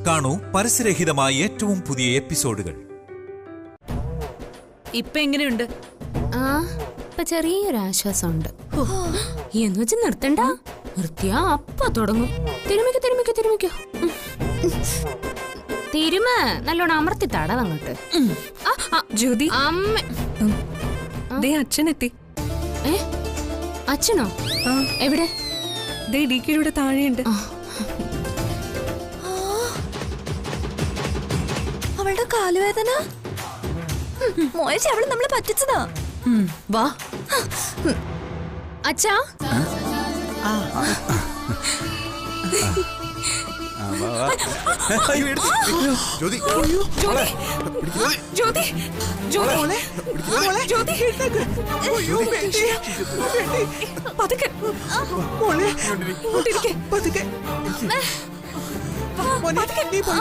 കാണൂ പരസ്യരഹിതമായ ഏറ്റവും പുതിയ എപ്പിസോഡുകൾ. ഇപ്പൊ എങ്ങനെയുണ്ട്? ഇപ്പൊ ചെറിയൊരു ആശ്വാസമുണ്ട്. എന്ന് വെച്ച് നിർത്തണ്ട, നിർത്തിയാ അപ്പ തുടങ്ങും. തിരുമിക്കോ തിരുമ നല്ലോണം അമർത്തി തടവങ്ങോട്ട്. ജ്യോതി, അമ്മ അച്ഛനെത്തി. അച്ഛനോ? എവിടെ? ഡിക്കിയുടെ താഴെയുണ്ട്. അവളുടെ കാലുവേദന മോയച്ചി, അവള് നമ്മളെ പറ്റിച്ചതാ. വാ അച്ഛാ.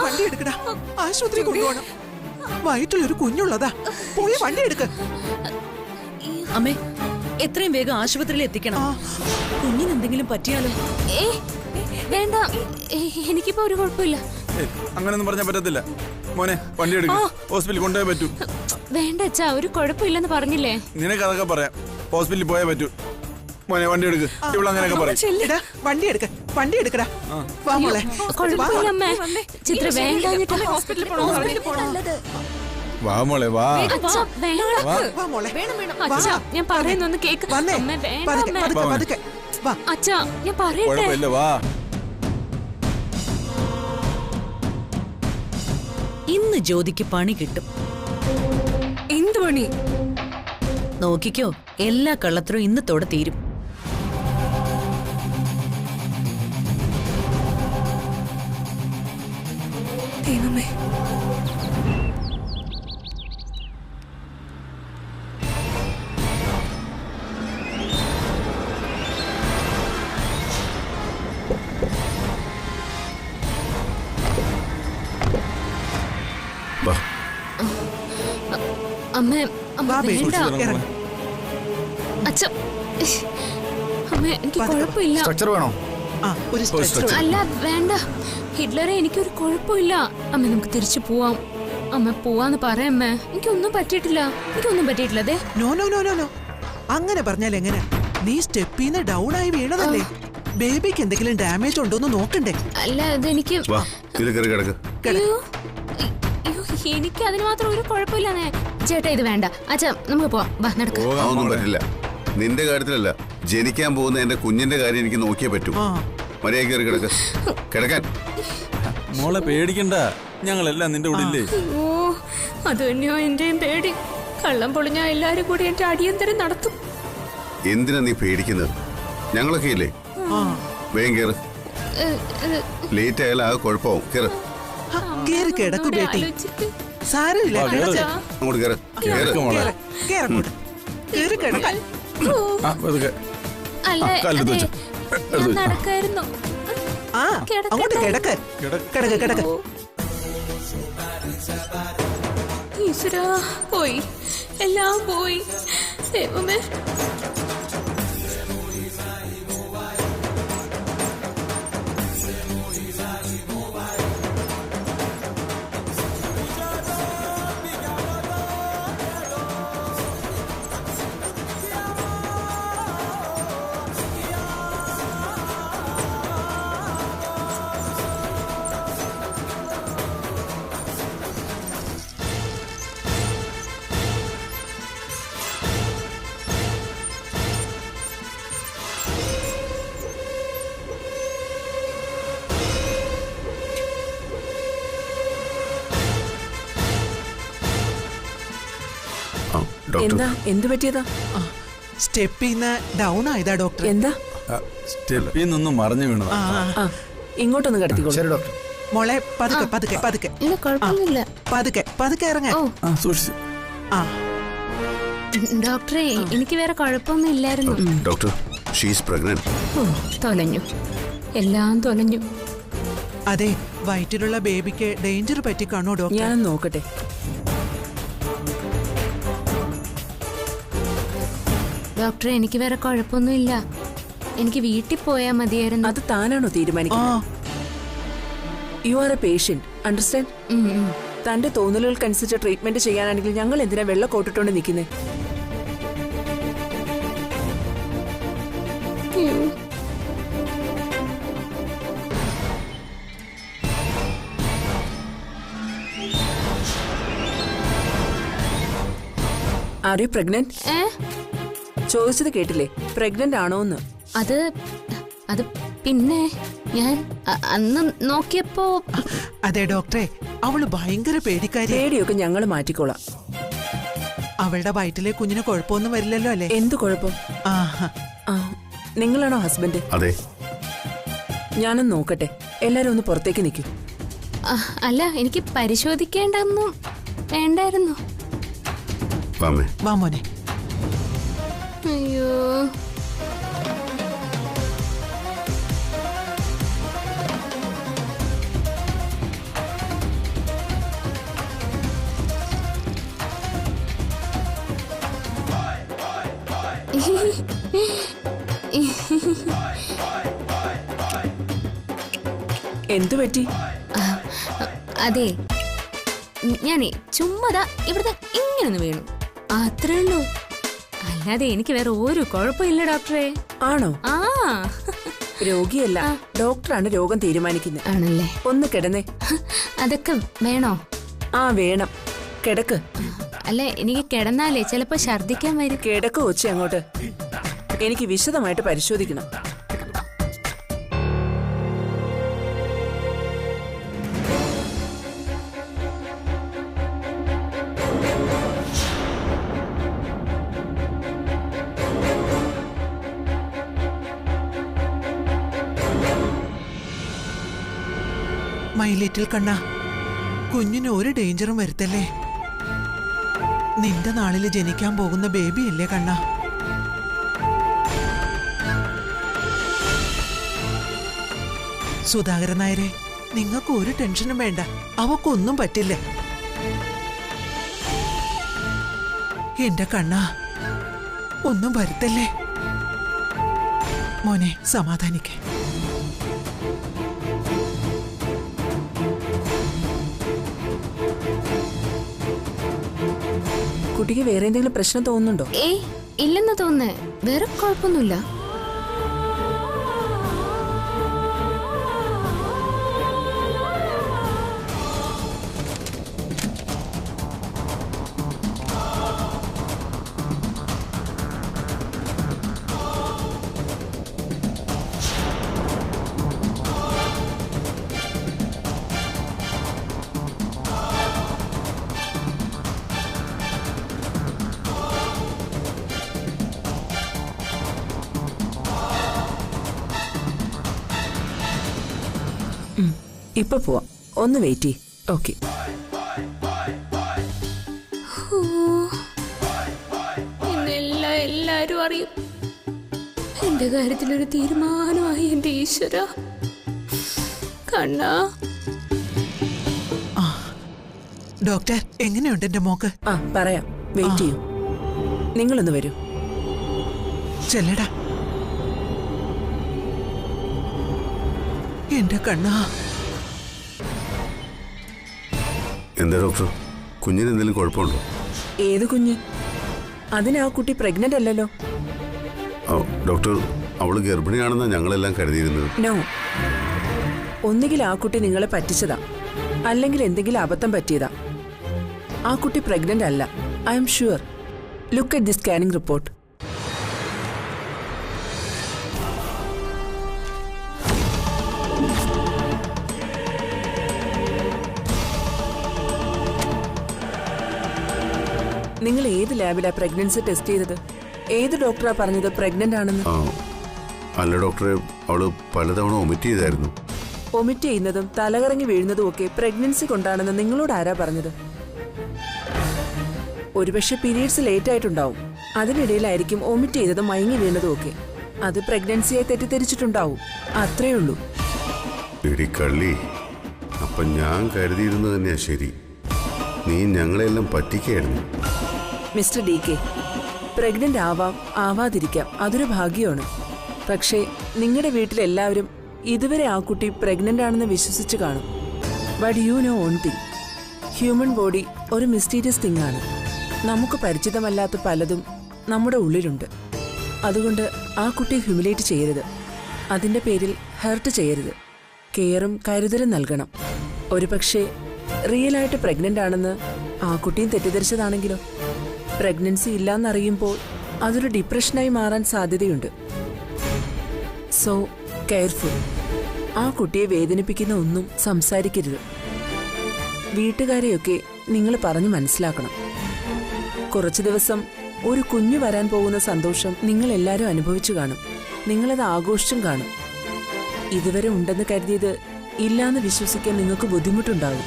വണ്ടി എടുക്കടാ, ആശുപത്രി കൊണ്ടുപോകണം. വയറ്റിലൊരു കുഞ്ഞുള്ളതാ, പോയി വണ്ടി എടുക്ക. അമ്മേ, എത്രയും വേഗം ആശുപത്രിയിൽ എത്തിക്കണം. കുഞ്ഞിന് എന്തെങ്കിലും പറ്റിയാലോ? വേണ്ട, എനിക്കിപ്പോ ഒരു കുഴപ്പമില്ല. അങ്ങനൊന്നും പറഞ്ഞാൽ പറ്റത്തില്ല മോനെ, വണ്ടി എടുക്ക, ഹോസ്പിറ്റലിൽ കൊണ്ടുപോയേ പറ്റൂ. വേണ്ട അച്ഛാ, ഒരു കുഴപ്പമില്ലെന്ന് പറഞ്ഞില്ലേ. നിനക്ക് അതൊക്കെ പറയാം, ഹോസ്പിറ്റലിൽ പോയേ പറ്റൂ. മോനെ വണ്ടി എടുക്ക്, ഇവിടെ അങ്ങനെയൊക്കെ പറയും. വണ്ടി എടുക്ക, വണ്ടി എടുക്കടാ. വാ മോളെ. കുഴപ്പമില്ല അമ്മേ. ചിത്ര വേണ്ട, ഹോസ്പിറ്റലിൽ പോകണം. വാ മോളെ, വാ. അച്ഛാ വേണ്ട. വാ മോളെ. അച്ഛാ ഞാൻ പറയുന്നൊന്ന് കേക്ക്. അമ്മേ വേണ്ട അമ്മേ. അച്ഛാ ഞാൻ പറയട്ടെ. കുഴപ്പമില്ല, വാ. ഇന്ന് ജ്യോതിക്ക് പണി കിട്ടും. എന്ത് പണി? നോക്കിക്കോ, എല്ലാ കള്ളത്തരും ഇന്നത്തോടെ തീരും. ദൈവമേ, അമ്മേ വേണ്ട അച്ഛാ. അമ്മേ എനിക്ക് കുഴപ്പമില്ല. സ്ട്രക്ചർ വേണോ? അല്ല വേണ്ട ഹിറ്റ്ലറെ, എനിക്കൊരു കുഴപ്പമില്ല. അമ്മ നമുക്ക് തിരിച്ചു പോവാം. അമ്മ പോവാന്ന് പറയമ്മേ. എനിക്കൊന്നും പറ്റിയിട്ടില്ല. അതെ. No no no no no, അങ്ങനെ പറഞ്ഞാൽ എങ്ങനെ? നീ സ്റ്റെപ്പിന്ന് ഡൗൺ ആയി വീണതല്ലേ. ബേബിക്ക് എന്തെങ്കിലും ഡാമേജ് ഉണ്ടോന്ന് നോക്കണ്ടേ? അല്ല അതെനിക്ക് കിടക്ക്. എനിക്ക് അതിന് മാത്രം ഒരു കുഴപ്പമില്ലാന്നേ. ചേട്ടാ ഇത് വേണ്ട. അച്ഛാ നമുക്ക് പോവാം, വാ നടക്ക്. പോകാനൊന്നും പറ്റില്ല. നിന്റെ കാര്യത്തിലല്ല, ജനിക്കാൻ പോകുന്ന എന്റെ കുഞ്ഞിന്റെ കാര്യം എനിക്ക് നോക്കിയേ പറ്റൂ. മര്യാദ കയറി കിടക്ക്, കിടക്കാൻ. മോളെ പേടിക്കണ്ട, ഞങ്ങളെല്ലാം നിന്റെ കൂടെ ഇല്ലേ. ഓ അത് തന്നെയോ എന്റെയും പേടി. കള്ളം പൊളിഞ്ഞാ എല്ലാരും കൂടി എന്റെ അടിയന്തരം നടത്തും. എന്തിനാ നീ പേടിക്കുന്നത്? ഞങ്ങളൊക്കെ ഇല്ലേ. വേഗം കേറ്, ലേറ്റ് ആയാലും ആ കുഴപ്പമാവും. കേറ്, കേറി കിടക്കു ബേട്ടി, സാരമില്ല. അങ്ങോട്ട് കേറ്, കേറി കിടക്കാൻ. നടക്കായിരുന്നു. അങ്ങോട്ട് കിടക്ക്, കിടക്ക് കിടക്ക്. ഈശ്വരാ, പോയി, എല്ലാം പോയി. ദൈവമേ. എന്താ, എന്ത് പറ്റിയതാ? സ്റ്റെപ്പിന്ന് ഡൗൺ ആയതാ ഡോക്ടർ. എന്താ? സ്റ്റെപ്പിൽ നിന്നും മറിഞ്ഞു വീണതാ. ഇങ്ങോട്ടൊന്ന് കിടത്തിക്കോളൂ. ശരി ഡോക്ടർ. മോളെ പതുക്കെ പതുക്കെ പതുക്കെ പതുക്കെ പതുക്കെ ഇറങ്ങ. സൂക്ഷിച്ച്. ഡോക്ടറെ എനിക്ക് വേറെ കുഴപ്പമൊന്നും ഇല്ലായിരുന്നു. Doctor, she is pregnant. തൊലഞ്ഞു, എല്ലാം തൊലഞ്ഞു. അതെ, വയറ്റിലുള്ള ബേബിക്ക് ഡേഞ്ചർ പറ്റി കാണോ ഡോക്ടർ? ഞാൻ നോക്കട്ടെ. ഡോക്ടറെ എനിക്ക് വേറെ കുഴപ്പമൊന്നുമില്ല. എനിക്ക് വീട്ടിൽ പോയാൽ മതിയായിരുന്നു. അത് താനാണോ തീരുമാനിക്കുന്നത്? You are A patient, understand? തന്റെ തോന്നലുകൾക്കനുസരിച്ച് ട്രീറ്റ്മെന്റ് ചെയ്യാനാണെങ്കിൽ ഞങ്ങൾ എന്തിനാ വെള്ള കോട്ടിട്ടോണ്ട് നിൽക്കുന്നേ? Are you pregnant? ചോദിച്ചത് കേട്ടില്ലേ? പ്രഗ്നന്റ് ആണോന്ന്? അത് പിന്നെ ഞാൻ അന്ന് നോക്കിയപ്പോ. അതെ ഡോക്ടറെ, അവള് ഭയങ്കര പേടിക്കാരി. പേടിയൊക്കെ ഞങ്ങൾ മാറ്റിക്കോളാം. അവളുടെ വയറ്റിലെ കുഞ്ഞിന് കുഴപ്പമൊന്നും വരില്ലല്ലോ അല്ലേ? എന്ത് കുഴപ്പം? ആഹാ. നിങ്ങളാണോ ഹസ്ബൻഡ്? അതെ. ഞാനൊന്ന് നോക്കട്ടെ. എല്ലാരും ഒന്ന് പുറത്തേക്ക് നിൽക്കും. അല്ല, എനിക്ക് പരിശോധിക്കേണ്ടെന്നും വേണ്ടായിരുന്നു. വാ മോനെ. അയ്യോ, എന്തു പറ്റി? അതെ, ഞാനേ ചുമ്മാ ഇവിടുത്തെ ഇങ്ങനെ വീണു, അത്രേ ഉള്ളൂ. അല്ലാതെ എനിക്ക് വേറെ ഒരു കുഴപ്പമില്ല ഡോക്ടറെ. ആണോ? ആ, രോഗിയല്ല, ഡോക്ടറാണ് രോഗം തീരുമാനിക്കുന്നത്. ആണല്ലേ? ഒന്ന് കിടന്നേ. അതൊക്കെ വേണോ? ആ വേണം. കിടക്ക്. അല്ല, എനിക്ക് കിടന്നാലേ ചിലപ്പോ ഛർദിക്കാൻ വരും. കിടക്ക് കൊച്ചി അങ്ങോട്ട്. എനിക്ക് വിശദമായിട്ട് പരിശോധിക്കണം. മൈ ലിറ്റിൽ കണ്ണ, കുഞ്ഞിന് ഒരു ഡേഞ്ചറും വരുത്തല്ലേ. നിന്റെ നാളിൽ ജനിക്കാൻ പോകുന്ന ബേബിയല്ലേ കണ്ണ. സുധാകരൻ നായരെ, നിങ്ങൾക്ക് ഒരു ടെൻഷനും വേണ്ട. അവക്കൊന്നും പറ്റില്ല. എന്റെ കണ്ണ, ഒന്നും വരുത്തല്ലേ മോനെ. സമാധാനിക്കേ. കുട്ടിക്ക് വേറെ എന്തെങ്കിലും പ്രശ്നം തോന്നുന്നുണ്ടോ? ഏയ്, ഇല്ലെന്ന് തോന്നുന്നേ. വേറെ കുഴപ്പമൊന്നുമില്ല. ഇപ്പൊ പോവാം. ഒന്ന് വെയിറ്റ് ചെയ്യ്. ഓക്കെ. എല്ലാരും അറിയും. എന്റെ കാര്യത്തിലൊരു തീരുമാനമായി എന്റെ ഈശ്വര. കണ്ണാ, ഡോക്ടർ എങ്ങനെയുണ്ട് എന്റെ മോക്ക്? പറയാം. വെയിറ്റ് ചെയ്യൂ. നിങ്ങളൊന്ന് വരൂ. ചെല്ലടാ എന്റെ കണ്ണാ. എന്താ ഡോക്ടർ, കുഞ്ഞിന് എന്തെങ്കിലും കുഴപ്പമുണ്ടോ? ഏത് കുഞ്ഞ്? അതിന് ആ കുട്ടി പ്രഗ്നന്റ് അല്ലല്ലോ. ഡോക്ടർ, അവള് ഗർഭിണിയാണെന്നാ ഞങ്ങളെല്ലാം കരുതിയിരുന്നത്. നോ, ഒന്നുകിൽ ആ കുട്ടി നിങ്ങളെ പറ്റിച്ചതാ, അല്ലെങ്കിൽ എന്തെങ്കിലും അബദ്ധം പറ്റിയതാ. ആ കുട്ടി പ്രഗ്നന്റ് അല്ല. I am sure. Look at the scanning report. നിങ്ങൾ ഏത് ലാബിലാ പ്രഗ്നൻസി ടെസ്റ്റ് ചെയ്തത്? ഏത് ഡോക്ടറാ പറഞ്ഞത് പ്രഗ്നന്റ് ആണെന്ന്? അല്ല ഡോക്ടറെ, അവള് പലതവണ ഒമിറ്റ് ചെയ്തായിരുന്നു. ഒമിറ്റ് ചെയ്യുന്നതും തലകറങ്ങി വീഴുന്നതും ഒക്കെ പ്രഗ്നൻസി കൊണ്ടാണെന്ന് നിങ്ങളോട് ആരാ പറഞ്ഞത്? ഒരുപക്ഷെ പീരീഡ്സ് ലേറ്റ് ആയിട്ടുണ്ടാവും. അതിനിടയിലായിരിക്കും ഒമിറ്റ് ചെയ്തതും മയങ്ങി വീണതും ഒക്കെ. അത് പ്രഗ്നൻസിയെ തെറ്റിദ്ധരിച്ചിട്ടുണ്ടാവും. അത്രേ ഉള്ളൂ. കള്ളി, അപ്പൊ ഞാൻ കരുതിയിരുന്നത് തന്നെയാ ശരി. നീ ഞങ്ങളെല്ലാം പറ്റിക്കായിരുന്നു. മിസ്റ്റർ ഡി കെ, പ്രഗ്നന്റ് ആവാം, ആവാതിരിക്കാം, അതൊരു ഭാഗ്യമാണ്. പക്ഷേ നിങ്ങളുടെ വീട്ടിലെല്ലാവരും ഇതുവരെ ആ കുട്ടി പ്രഗ്നന്റ് ആണെന്ന് വിശ്വസിച്ച് കാണും. But you know on thing, human body ഒരു മിസ്റ്റീരിയസ് തിങ് ആണ്. നമുക്ക് പരിചിതമല്ലാത്ത പലതും നമ്മുടെ ഉള്ളിലുണ്ട്. അതുകൊണ്ട് ആ കുട്ടിയെ ഹ്യൂമിലേറ്റ് ചെയ്യരുത്. അതിൻ്റെ പേരിൽ ഹെർട്ട് ചെയ്യരുത്. കെയറും കരുതലും നൽകണം. ഒരു പക്ഷേ റിയലായിട്ട് പ്രഗ്നൻ്റ് ആണെന്ന് ആ കുട്ടിയും തെറ്റിദ്ധരിച്ചതാണെങ്കിലോ? പ്രഗ്നൻസി ഇല്ലാന്നറിയുമ്പോൾ അതൊരു ഡിപ്രഷനായി മാറാൻ സാധ്യതയുണ്ട്. So careful. ആ കുട്ടിയെ വേദനിപ്പിക്കുന്ന ഒന്നും സംസാരിക്കരുത്. വീട്ടുകാരെയൊക്കെ നിങ്ങൾ പറഞ്ഞു മനസ്സിലാക്കണം. കുറച്ചു ദിവസം ഒരു കുഞ്ഞു വരാൻ പോകുന്ന സന്തോഷം നിങ്ങൾ എല്ലാവരും അനുഭവിച്ചു കാണും. നിങ്ങളത് ആഘോഷിച്ചും കാണും. ഇതുവരെ ഉണ്ടെന്ന് കരുതിയത് ഇല്ലാന്ന് വിശ്വസിക്കാൻ നിങ്ങൾക്ക് ബുദ്ധിമുട്ടുണ്ടാകും.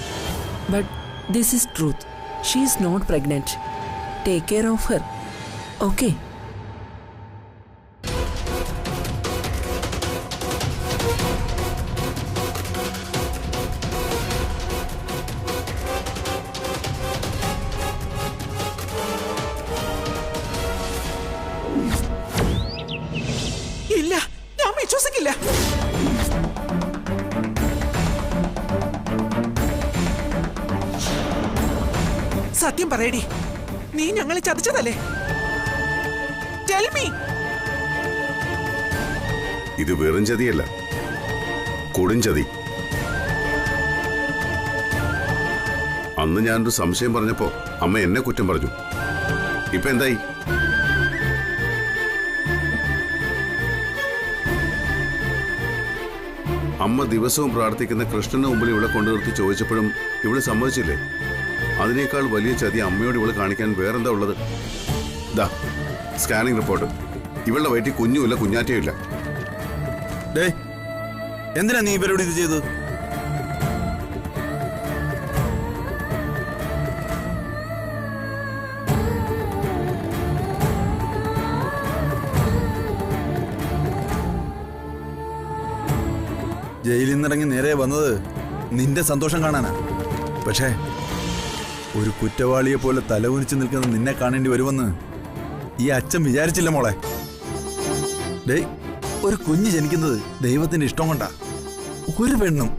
But this is truth. She is not pregnant. Take care of her. Okay? ഇല്ല, ഞാൻ വിശ്വസിക്കില്ല. സത്യം പറയടി, നീ ഞങ്ങളെ ചതിച്ചതല്ലേ? Tell me. ഇത് വെറും ചതിയല്ല, കൊടുംചതി. അന്ന് ഞാനൊരു സംശയം പറഞ്ഞപ്പോ അമ്മ എന്നെ കുറ്റം പറഞ്ഞു. ഇപ്പൊ എന്തായി? അമ്മ ദിവസവും പ്രാർത്ഥിക്കുന്ന കൃഷ്ണന് മുമ്പിൽ ഇവിടെ കൊണ്ടു നിർത്തി ചോദിച്ചപ്പോഴും ഇവിടെ സമ്മതിച്ചില്ലേ? അതിനേക്കാൾ വലിയ ചതി അമ്മയോട് ഇവള് കാണിക്കാൻ വേറെന്താ ഉള്ളത്? ദാ സ്കാനിംഗ് റിപ്പോർട്ട്. ഇവളുടെ വയറ്റിൽ കുഞ്ഞുമില്ല, കുഞ്ഞാറ്റയും. എന്തിനാ നീ ഇവരോട് ഇത് ചെയ്തത്? ജയിലിൽ നിന്നിറങ്ങി നേരെ വന്നത് നിന്റെ സന്തോഷം കാണാനാ. പക്ഷേ ഒരു കുറ്റവാളിയെ പോലെ തലകുനിച്ച് നിൽക്കുന്ന നിന്നെ കാണേണ്ടി വരുമെന്ന് ഈ അച്ഛൻ വിചാരിച്ചില്ല മോളെ. ഒരു കുഞ്ഞ് ജനിക്കുന്നത് ദൈവത്തിന്റെ ഇഷ്ടം കൊണ്ടാ. ഒരു പെണ്ണും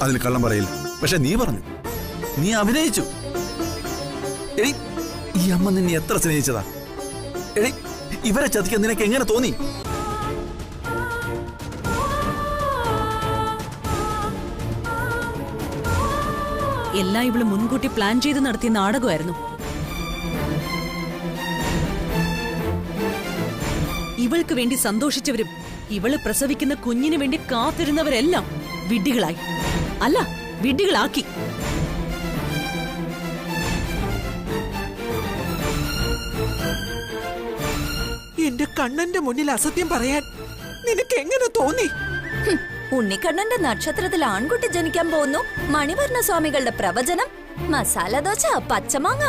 അതിൽ കള്ളം പറയില്ല. പക്ഷെ നീ പറഞ്ഞു, നീ അഭിനയിച്ചു. ഈ അമ്മ നിന്നെ എത്ര സ്നേഹിച്ചതാ. ഇവരെ ചതിക്കാൻ നിനക്ക് എങ്ങനെ തോന്നി? എല്ലാം ഇവള് മുൻകൂട്ടി പ്ലാൻ ചെയ്ത് നടത്തിയ നാടകമായിരുന്നു. ഇവൾക്ക് വേണ്ടി സന്തോഷിച്ചവരും ഇവള് പ്രസവിക്കുന്ന കുഞ്ഞിന് വേണ്ടി കാത്തിരുന്നവരെല്ലാം വിഡ്ഢികളായി. അല്ല, വിഡ്ഢികളാക്കി. എന്റെ കണ്ണന്റെ മുന്നിൽ അസത്യം പറയാൻ നിനക്ക് എങ്ങനെ തോന്നി? ഉണ്ണിക്കണ്ണന്റെ നക്ഷത്രത്തിൽ ആൺകുട്ടി ജനിക്കാൻ പോകുന്നു. മണിവർണ്ണ സ്വാമികളുടെ പ്രവചനം, മസാല ദോശ, പച്ചമാങ്ങ,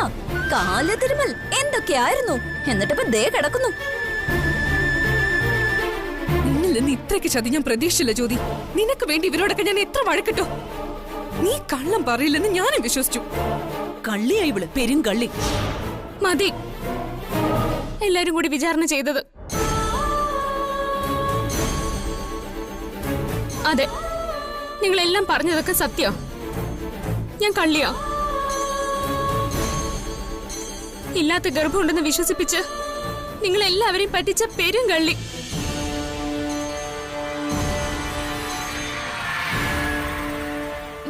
കാല് തിരുമൽ, എന്തൊക്കെയായിരുന്നു. എന്നിട്ടിപ്പോ ദേ കിടക്കുന്നു. നിന്നിൽ നിന്ന് ഇത്രയ്ക്ക് ചതി ഞാൻ പ്രതീക്ഷിച്ചില്ല ജ്യോതി. നിനക്ക് വേണ്ടി ഇവരോടൊക്കെ ഞാൻ എത്ര വഴക്കിട്ടോ. നീ കള്ളം പറയില്ലെന്ന് ഞാനും വിശ്വസിച്ചു. കള്ളിയാ ഇവള്, പെരുങ്കള്ളി. മതി എല്ലാരും കൂടി വിചാരണ ചെയ്തത്. അതെ, നിങ്ങളെല്ലാം പറഞ്ഞതൊക്കെ സത്യം. ഞാൻ കള്ളിയാ. ഇല്ലാത്ത ഗർഭമുണ്ടെന്ന് വിശ്വസിപ്പിച്ച് നിങ്ങളെല്ലാവരെയും പറ്റിച്ച പെരും കള്ളി.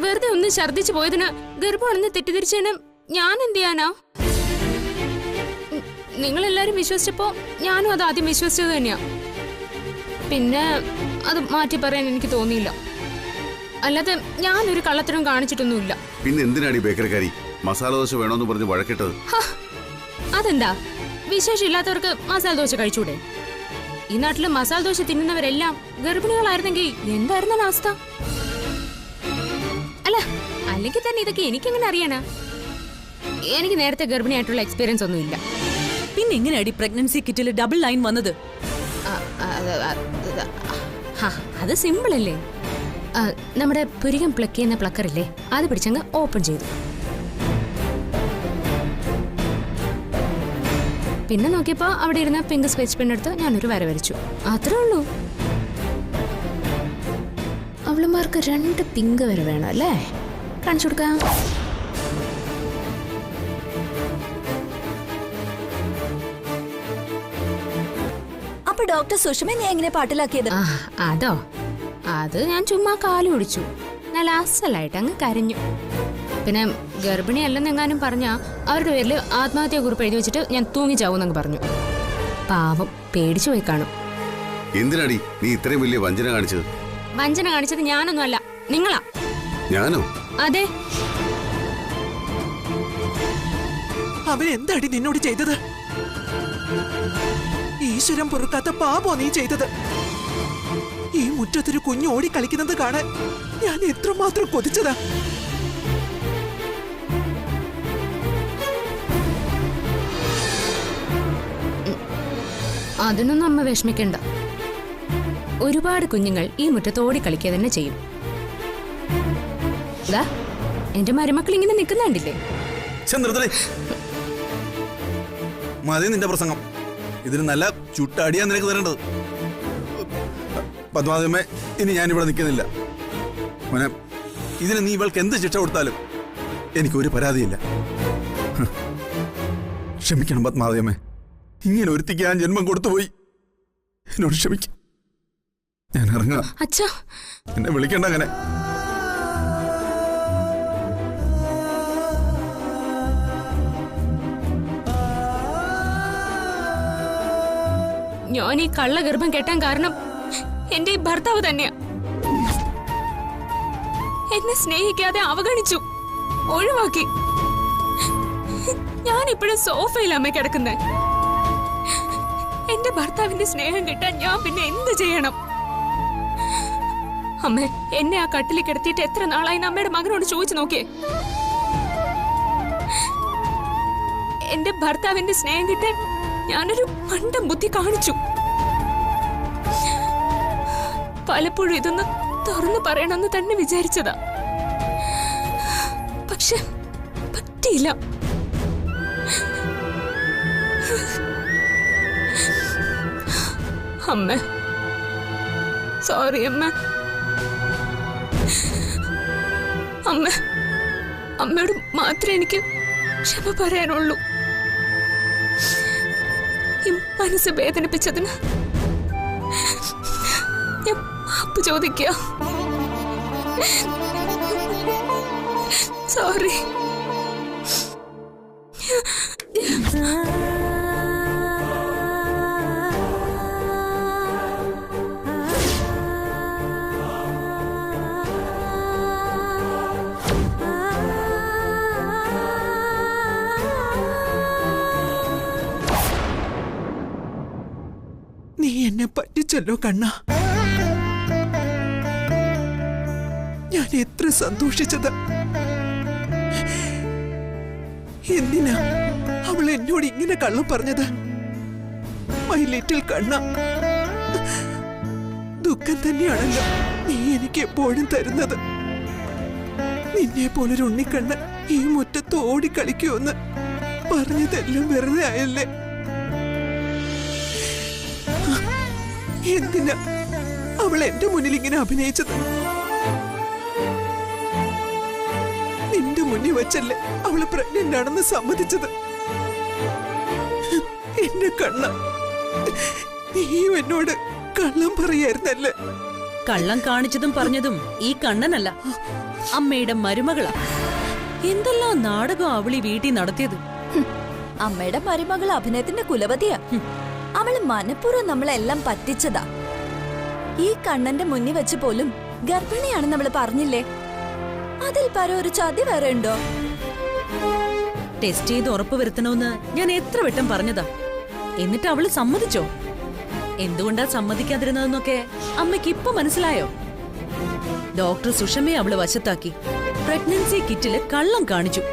വെറുതെ ഒന്ന് ഛർദിച്ചു പോയതിന് ഗർഭമാണെന്ന് തെറ്റിദ്ധരിച്ചതിന് ഞാൻ എന്ത് ചെയ്യാനാ? നിങ്ങളെല്ലാരും വിശ്വസിച്ചപ്പോ ഞാനും അത് ആദ്യം വിശ്വസിച്ചത് തന്നെയാ. പിന്നെ അത് മാറ്റി പറയാൻ എനിക്ക് തോന്നിയില്ല. അല്ലാതെ ഞാനൊരു കള്ളത്തരം കാണിച്ചിട്ടൊന്നുമില്ല. പിന്നെ എന്തിനാണ് ഈ ബേക്കറിക്കാരി മസാല ദോശ വേണമെന്ന് പറഞ്ഞ് വഴക്കിട്ടത്? അതെന്താ, വിശേഷം ഇല്ലാത്തവർക്ക് മസാല ദോശ കഴിച്ചൂടെ? ഈ നാട്ടില് മസാല ദോശ തിന്നുന്നവരെല്ലാം ഗർഭിണികളായിരുന്നെങ്കിൽ എന്തായിരുന്നു അവസ്ഥ? അല്ല, അല്ലെങ്കിൽ തന്നെ ഇതൊക്കെ എനിക്കെങ്ങനെ അറിയാനാ? എനിക്ക് നേരത്തെ ഗർഭിണിയായിട്ടുള്ള എക്സ്പീരിയൻസ് ഒന്നുമില്ല. പിന്നെ എങ്ങനെയാടി പ്രഗ്നൻസി കിറ്റിൽ ഡബിൾ ലൈൻ വന്നത്? അത് സിമ്പിൾ അല്ലേ. നമ്മുടെ പുരികം പ്ലക്ക് ചെയ്യുന്ന പ്ലക്കറില്ലേ, അത് പിടിച്ചങ്ങ് ഓപ്പൺ ചെയ്തു. പിന്നെ നോക്കിയപ്പോ അവിടെ ഇരുന്ന പിങ്ക് സ്കെച്ച് പെൻ എടുത്ത് ഞാനൊരു വര വരച്ചു. അത്രേ ഉള്ളൂ. അവളുമാർക്ക് 2 പിങ്ക് വര വേണം അല്ലേ? കാണിച്ചു കൊടുക്കാം. അപ്പൊ ഡോക്ടർ സുഷമനെ എങ്ങനെ പാട്ടിലാക്കിയത്? അതോ, അത് ഞാൻ ചുമ്മാ കാലു പിടിച്ചു. നല്ല അസലായിട്ട് അങ്ങ് കരഞ്ഞു. പിന്നെ ഗർഭിണി അല്ലെന്നെങ്ങാനും പറഞ്ഞാ അവരുടെ പേരിൽ ആത്മഹത്യാ കുറിപ്പ് എഴുതി വെച്ചിട്ട് ഞാൻ തൂങ്ങിച്ചാവൂന്നങ്ങ് പറഞ്ഞു. പാവം പേടിച്ചു പോയി കാണും. എന്തിനാടി നീ ഇത്രയും വലിയ വഞ്ചന കാണിച്ചത്? വഞ്ചന കാണിച്ചത് ഞാനൊന്നും അല്ല, നിങ്ങളാ. ഞാനോ? അതെ. അവൻ എന്താടി നിന്നോട് ചെയ്തത്? ഈശ്വരൻ പൊറുക്കാത്ത പാപോ നീ ചെയ്തത്. ഈ മുറ്റത്തൊരു കുഞ്ഞു ഓടി കളിക്കുന്നത് കാണാൻ ഞാൻ എത്രമാത്രം കൊതിച്ചതാ. അതിനൊന്നും അമ്മ വിഷമിക്കണ്ട. ഒരുപാട് കുഞ്ഞുങ്ങൾ ഈ മുറ്റത്തോടി കളിക്കുക തന്നെ ചെയ്യും. എന്റെ മരുമക്കൾ ഇങ്ങനെ നിൽക്കുന്നുണ്ടില്ലേ? മതി നിന്റെ പ്രസംഗം. ഇതിന് നല്ല ചുട്ടടിയാ നിനക്ക് തരേണ്ടത്. പത്മാവതിയമ്മേ, ഇനി ഞാനിവിടെ നിൽക്കുന്നില്ല. മോനെ, ഇതിന് നീ ഇവൾക്ക് എന്ത് ശിക്ഷ കൊടുത്താലും എനിക്കൊരു പരാതിയില്ല. ക്ഷമിക്കണം പത്മാവതിയമ്മേ, ഇങ്ങനെ ഒരുത്തിക്ക് ഞാൻ ജന്മം കൊടുത്തുപോയി. എന്നോട് ക്ഷമിക്കും. ഞാൻ ഇറങ്ങാം. അച്ഛാ, എന്നെ വിളിക്കണ്ട അങ്ങനെ. ഞാൻ ഈ കള്ളഗർഭം കെട്ടാൻ കാരണം എന്റെ ഈ ഭർത്താവ് തന്നെയാ. എന്നെ സ്നേഹിക്കാതെ അവഗണിച്ചു, ഒഴിവാക്കി. ഞാനിപ്പോഴും സോഫയിൽ അമ്മ കിടക്കുന്നേ. എന്റെ ഭർത്താവിന്റെ സ്നേഹം കിട്ടാൻ ഞാൻ പിന്നെ എന്ത് ചെയ്യണം? അമ്മ, എന്നെ ആ കട്ടിലിൽ കിടത്തിയിട്ട് എത്ര നാളായി അമ്മയുടെ മകനോട് ചോദിച്ചു നോക്കിയേ. എന്റെ ഭർത്താവിന്റെ സ്നേഹം കിട്ടാൻ ഞാനൊരു മണ്ടം ബുദ്ധി കാണിച്ചു. പലപ്പോഴും ഇതൊന്ന് തുറന്നു പറയണമെന്ന് തന്നെ വിചാരിച്ചതാ. പക്ഷെ പറ്റിയില്ല. അമ്മ, സോറി അമ്മ. അമ്മ, അമ്മയോട് മാത്രമേ എനിക്ക് ക്ഷമ പറയാനുള്ളൂ. ഈ മനസ്സ് വേദനിപ്പിച്ചതിന് ഞാൻ മാപ്പ് ചോദിക്കുക. സോറി. നീ എന്നെ പറ്റിച്ചല്ലോ കണ്ണ. ഞാൻ എത്ര സന്തോഷിച്ചത്. എന്തിനാ അവൾ എന്നോട് ഇങ്ങനെ കള്ളം പറഞ്ഞത്? മൈ ലിറ്റിൽ കണ്ണ, ദുഃഖം തന്നെയാണല്ലോ നീ എനിക്ക് എപ്പോഴും തരുന്നത്. നിന്നെ പോലൊരു ഉണ്ണിക്കണ്ണൻ ഈ മുറ്റത്ത് ഓടിക്കളിക്കുമെന്ന് പറഞ്ഞതെല്ലാം വെറുതെ ആയല്ലേ? എന്തിനാ അവൾ എന്റെ മുന്നിൽ ഇങ്ങനെ അഭിനയിച്ചത്? നിന്റെ മുന്നിൽ വെച്ചല്ലേ അവള് പ്രഗ്നന്റ് ആണെന്ന് സമ്മതിച്ചത്? എന്റെ കണ്ണ, നീയും എന്നോട് കള്ളം പറയായിരുന്നല്ലേ? കള്ളം കാണിച്ചതും പറഞ്ഞതും ഈ കണ്ണനല്ല, അമ്മയുടെ മരുമകളാ. എന്തെല്ലാം നാടകം അവളി വീട്ടിൽ നടത്തിയത്. അമ്മയുടെ മരുമകൾ അഭിനയത്തിന്റെ കുലപതിയാ. അവള് മനഃപൂർവ്വം നമ്മളെല്ലാം പറ്റിച്ചതാ. ഈ കണ്ണന്റെ മുന്നിൽ വെച്ച് പോലും ഗർഭിണിയാണെന്ന് അവള് പറഞ്ഞില്ലേ? അതിൽ പരം ഒരു ചതി വേറെ ഉണ്ടോ? ടെസ്റ്റ് ചെയ്ത് ഉറപ്പുവരുത്തണമെന്ന് ഞാൻ എത്ര വട്ടം പറഞ്ഞതാ. എന്നിട്ട് അവള് സമ്മതിച്ചോ? എന്തുകൊണ്ടാ സമ്മതിക്കാതിരുന്നതെന്നൊക്കെ അമ്മയ്ക്ക് ഇപ്പൊ മനസ്സിലായോ? ഡോക്ടർ സുഷമയെ അവള് വശത്താക്കി. പ്രഗ്നൻസി കിറ്റില് കള്ളം കാണിച്ചു.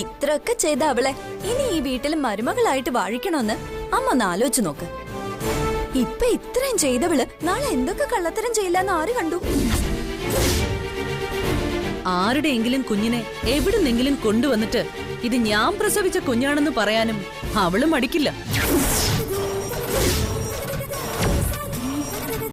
ഇത്രയൊക്കെ ചെയ്ത അവളെ ഇനി ഈ വീട്ടിൽ മരുമകളായിട്ട് വാഴിക്കണമെന്ന് അമ്മ ഒന്ന് ആലോചിച്ചു നോക്ക്. ഇപ്പൊ ഇത്രയും ചെയ്തവള് നാളെ എന്തൊക്കെ കള്ളത്തരം ചെയ്യില്ലെന്ന് ആര് കണ്ടു? ആരുടെയെങ്കിലും കുഞ്ഞിനെ എവിടുന്നെങ്കിലും കൊണ്ടുവന്നിട്ട് ഇത് ഞാൻ പ്രസവിച്ച കുഞ്ഞാണെന്ന് പറയാനും അവള് മടിക്കില്ല.